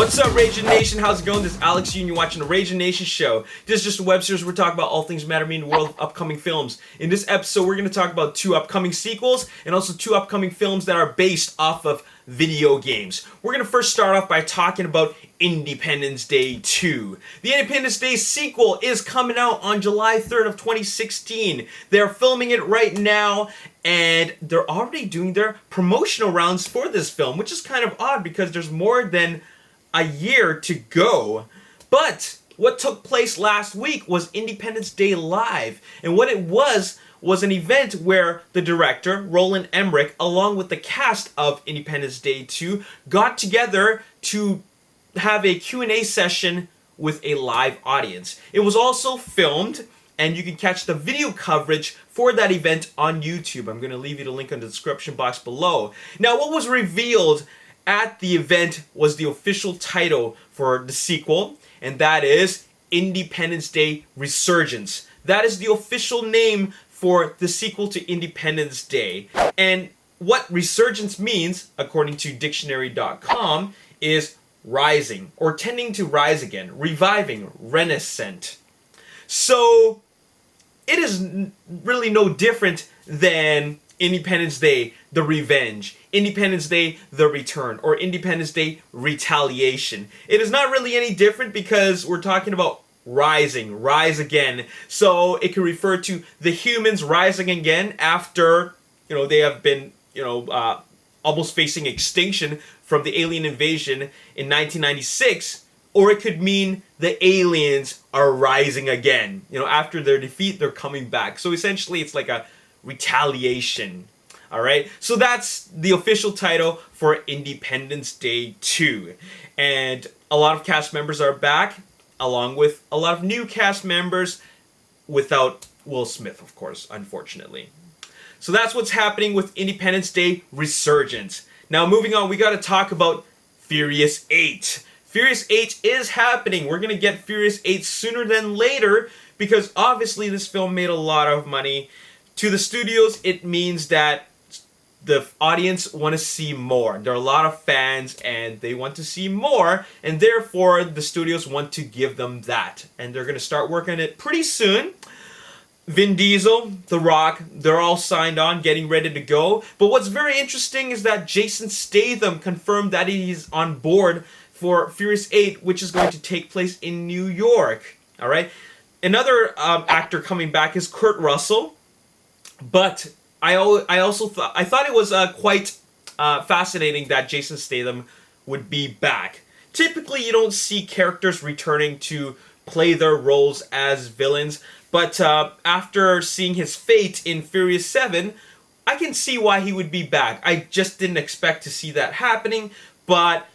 What's up, Ragin Nation? How's it going? This is Alex and you're watching the Ragin Nation Show. This is just a web series where we're talking about all things matter me in the world of upcoming films. In this episode, we're going to talk about 2 upcoming sequels and also 2 upcoming films that are based off of video games. We're going to first start off by talking about Independence Day 2. The Independence Day sequel is coming out on July 3rd of 2016. They're filming it right now, and they're already doing their promotional rounds for this film, which is kind of odd because there's more than a year to go. But what took place last week was Independence Day Live, and what it was an event where the director, Roland Emmerich, along with the cast of Independence Day 2, got together to have a Q&A session with a live audience. It was also filmed, and you can catch the video coverage for that event on YouTube. I'm going to leave you the link in the description box below. Now, what was revealed at the event was the official title for the sequel, and that is Independence Day Resurgence. That is the official name for the sequel to Independence Day. And what resurgence means, according to dictionary.com, is rising, or tending to rise again, reviving, renaissance. So it is really no different than Independence Day, The Revenge, Independence Day, The Return, or Independence Day, Retaliation. It is not really any different because we're talking about rising, rise again. So it can refer to the humans rising again after, they have been, almost facing extinction from the alien invasion in 1996. Or it could mean the aliens are rising again. After their defeat, they're coming back. So essentially, it's like a retaliation. All right, so that's the official title for Independence Day 2. And a lot of cast members are back, along with a lot of new cast members without Will Smith, of course, unfortunately. So that's what's happening with Independence Day Resurgence. Now, moving on, we got to talk about Furious 8. Furious 8 is happening. We're going to get Furious 8 sooner than later because obviously this film made a lot of money. To the studios, it means that the audience want to see more. There are a lot of fans and they want to see more, and therefore the studios want to give them that. And they're going to start working on it pretty soon. Vin Diesel, The Rock, they're all signed on, getting ready to go. But what's very interesting is that Jason Statham confirmed that he's on board for Furious 8, which is going to take place in New York. All right. Another actor coming back is Kurt Russell. But I thought it was quite fascinating that Jason Statham would be back. Typically, you don't see characters returning to play their roles as villains, but after seeing his fate in Furious 7, I can see why he would be back. I just didn't expect to see that happening, but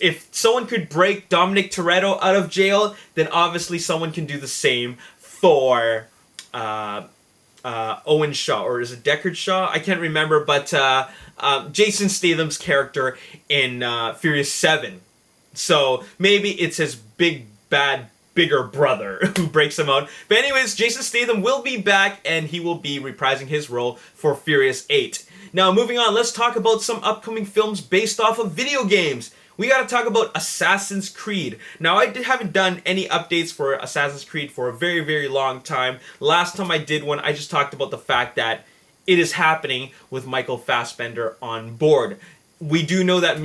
if someone could break Dominic Toretto out of jail, then obviously someone can do the same for Owen Shaw, or is it Deckard Shaw? I can't remember, but Jason Statham's character in Furious 7. So maybe it's his bigger brother who breaks him out. But anyways, Jason Statham will be back, and he will be reprising his role for Furious 8. Now, moving on, let's talk about some upcoming films based off of video games. We got to talk about Assassin's Creed. Now, I haven't done any updates for Assassin's Creed for a very, very long time. Last time I did one, I just talked about the fact that it is happening with Michael Fassbender on board. We do know that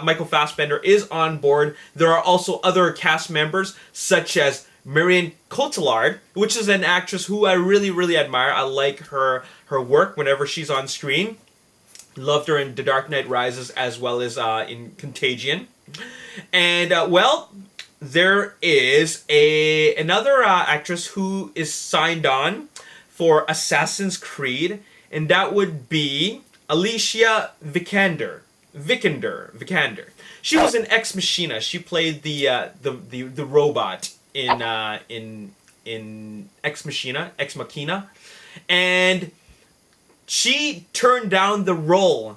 Michael Fassbender is on board. There are also other cast members, such as Marion Cotillard, which is an actress who I really, really admire. I like her work whenever she's on screen. Loved her in The Dark Knight Rises as well as in Contagion. And, there is another actress who is signed on for Assassin's Creed, and that would be Alicia Vikander. She was in Ex Machina. She played the robot in Ex Machina, and she turned down the role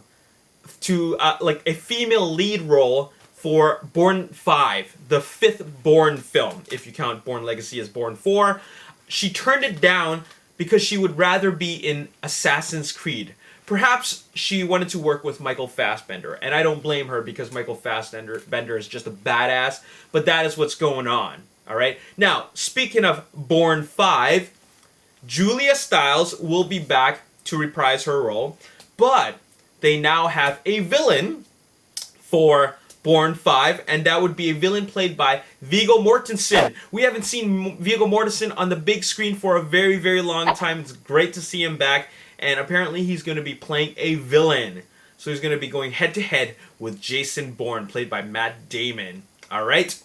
to like a female lead role for Bourne 5, the 5th Bourne film. If you count Bourne Legacy as Bourne 4, she turned it down because she would rather be in Assassin's Creed. Perhaps she wanted to work with Michael Fassbender, and I don't blame her because Michael Fassbender is just a badass, but that is what's going on, alright? Now, speaking of Bourne 5, Julia Stiles will be back to reprise her role, but they now have a villain for Bourne 5, and that would be a villain played by Viggo Mortensen. We haven't seen Viggo Mortensen on the big screen for a very, very long time. It's great to see him back, and apparently he's going to be playing a villain. So he's going to be going head-to-head with Jason Bourne, played by Matt Damon. Alright?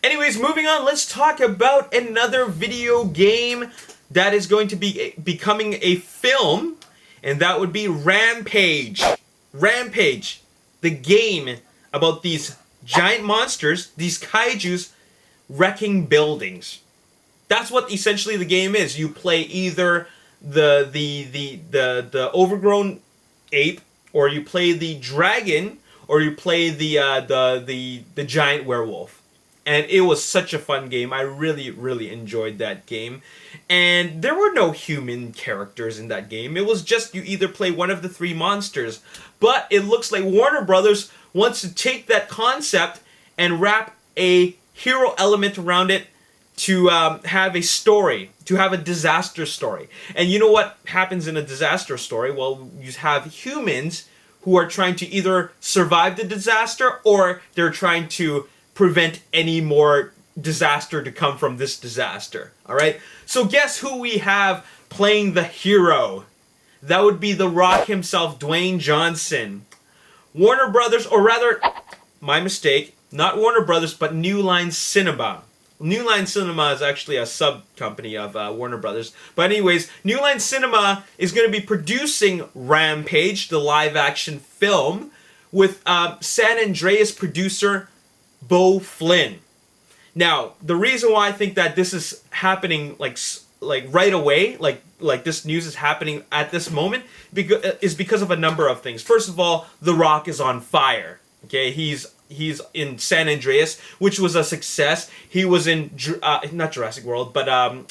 Anyways, moving on, let's talk about another video game that is going to be becoming a film, and that would be Rampage. Rampage, the game about these giant monsters, these kaijus, wrecking buildings. That's what essentially the game is. You play either the overgrown ape, or you play the dragon, or you play the giant werewolf. And it was such a fun game. I really, really enjoyed that game. And there were no human characters in that game. It was just you either play one of the three monsters. But it looks like Warner Brothers wants to take that concept and wrap a hero element around it to have a story, to have a disaster story. And you know what happens in a disaster story? Well, you have humans who are trying to either survive the disaster or they're trying to prevent any more disaster to come from this disaster. Alright? So guess who we have playing the hero? That would be The Rock himself, Dwayne Johnson. Warner Brothers, or rather, my mistake, not Warner Brothers, but New Line Cinema. New Line Cinema is actually a sub-company of Warner Brothers. But anyways, New Line Cinema is going to be producing Rampage, the live-action film, with San Andreas producer Beau Flynn. Now, the reason why I think that this is happening like right away, like this news is happening at this moment, is because of a number of things. First of all, The Rock is on fire. Okay, he's in San Andreas, which was a success. He was in not Jurassic World, but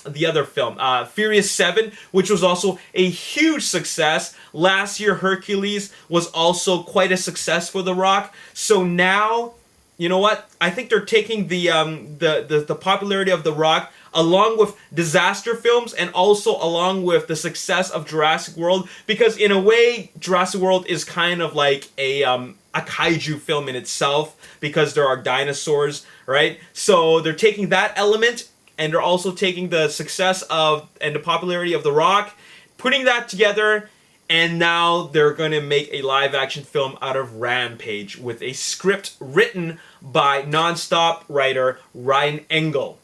the other film, Furious 7, which was also a huge success. Last year, Hercules was also quite a success for The Rock. So now, you know what? I think they're taking the popularity of The Rock along with disaster films and also along with the success of Jurassic World, because in a way, Jurassic World is kind of like a kaiju film in itself because there are dinosaurs, right? So they're taking that element and they're also taking the success of and the popularity of The Rock, putting that together, and now they're going to make a live-action film out of Rampage with a script written by nonstop writer Ryan Engel.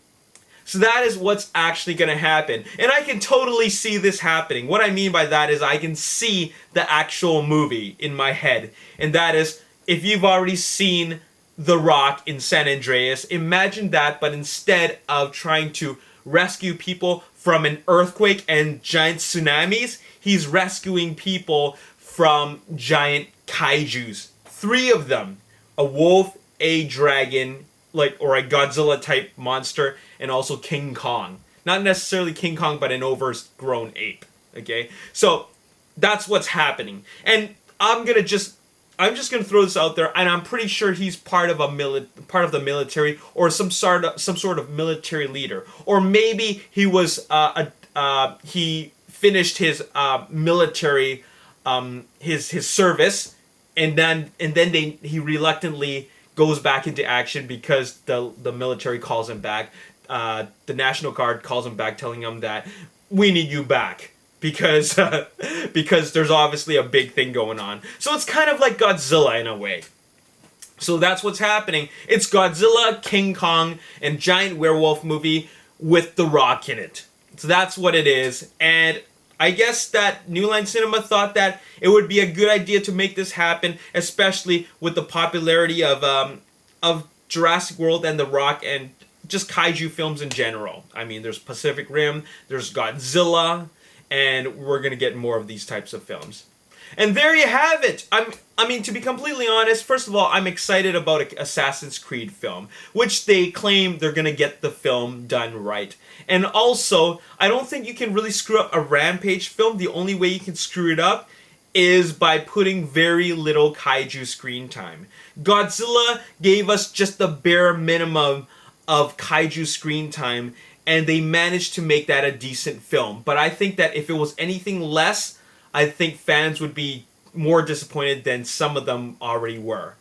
So that is what's actually going to happen. And I can totally see this happening. What I mean by that is I can see the actual movie in my head. And that is, if you've already seen The Rock in San Andreas, imagine that, but instead of trying to rescue people from an earthquake and giant tsunamis, he's rescuing people from giant kaijus. 3 of them. A wolf, a dragon, or a Godzilla type monster, and also King Kong. Not necessarily King Kong, but an overgrown ape. Okay? So that's what's happening. And I'm just gonna throw this out there, and I'm pretty sure he's part of the military, or some sort of military leader, or maybe he was he finished his military his service, and then he reluctantly goes back into action because the military calls him back. The National Guard calls him back, telling him that we need you back. Because there's obviously a big thing going on. So it's kind of like Godzilla in a way. So that's what's happening. It's Godzilla, King Kong, and giant werewolf movie with The Rock in it. So that's what it is. And I guess that New Line Cinema thought that it would be a good idea to make this happen, especially with the popularity of Jurassic World and The Rock and just kaiju films in general. I mean, there's Pacific Rim, there's Godzilla, and we're going to get more of these types of films. And there you have it. I mean, to be completely honest, first of all, I'm excited about an Assassin's Creed film, which they claim they're going to get the film done right. And also, I don't think you can really screw up a Rampage film. The only way you can screw it up is by putting very little kaiju screen time. Godzilla gave us just the bare minimum of kaiju screen time, and they managed to make that a decent film. But I think that if it was anything less, I think fans would be more disappointed than some of them already were.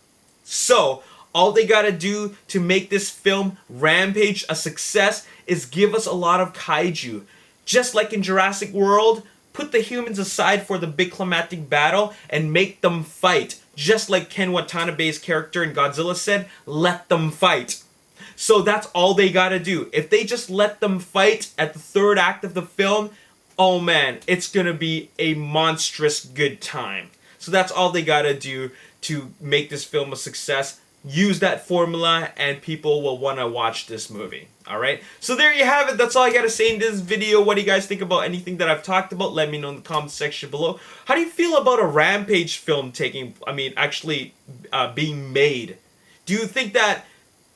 So, all they gotta do to make this film, Rampage, a success is give us a lot of kaiju. Just like in Jurassic World, put the humans aside for the big climatic battle and make them fight. Just like Ken Watanabe's character in Godzilla said, let them fight. So that's all they gotta do. If they just let them fight at the third act of the film, oh man, it's gonna be a monstrous good time. So that's all they gotta do to make this film a success. Use that formula and people will want to watch this movie. Alright? So there you have it. That's all I gotta say in this video. What do you guys think about anything that I've talked about? Let me know in the comment section below. How do you feel about a Rampage film actually being made? Do you think that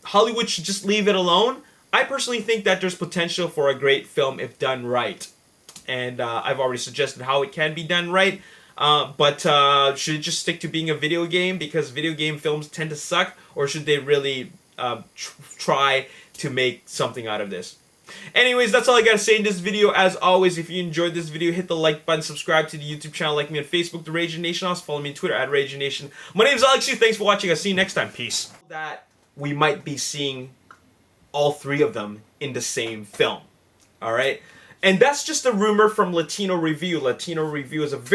Hollywood should just leave it alone? I personally think that there's potential for a great film if done right. And I've already suggested how it can be done right. But should it just stick to being a video game because video game films tend to suck? Or should they really try to make something out of this? Anyways, that's all I gotta say in this video. As always, if you enjoyed this video, hit the like button, subscribe to the YouTube channel, like me on Facebook, The Ragin Nation. Also follow me on Twitter, @RaginNation. My name is Alex Yu. Thanks for watching. I'll see you next time. Peace. That we might be seeing all three of them in the same film. Alright? And that's just a rumor from Latino Review. Latino Review is a very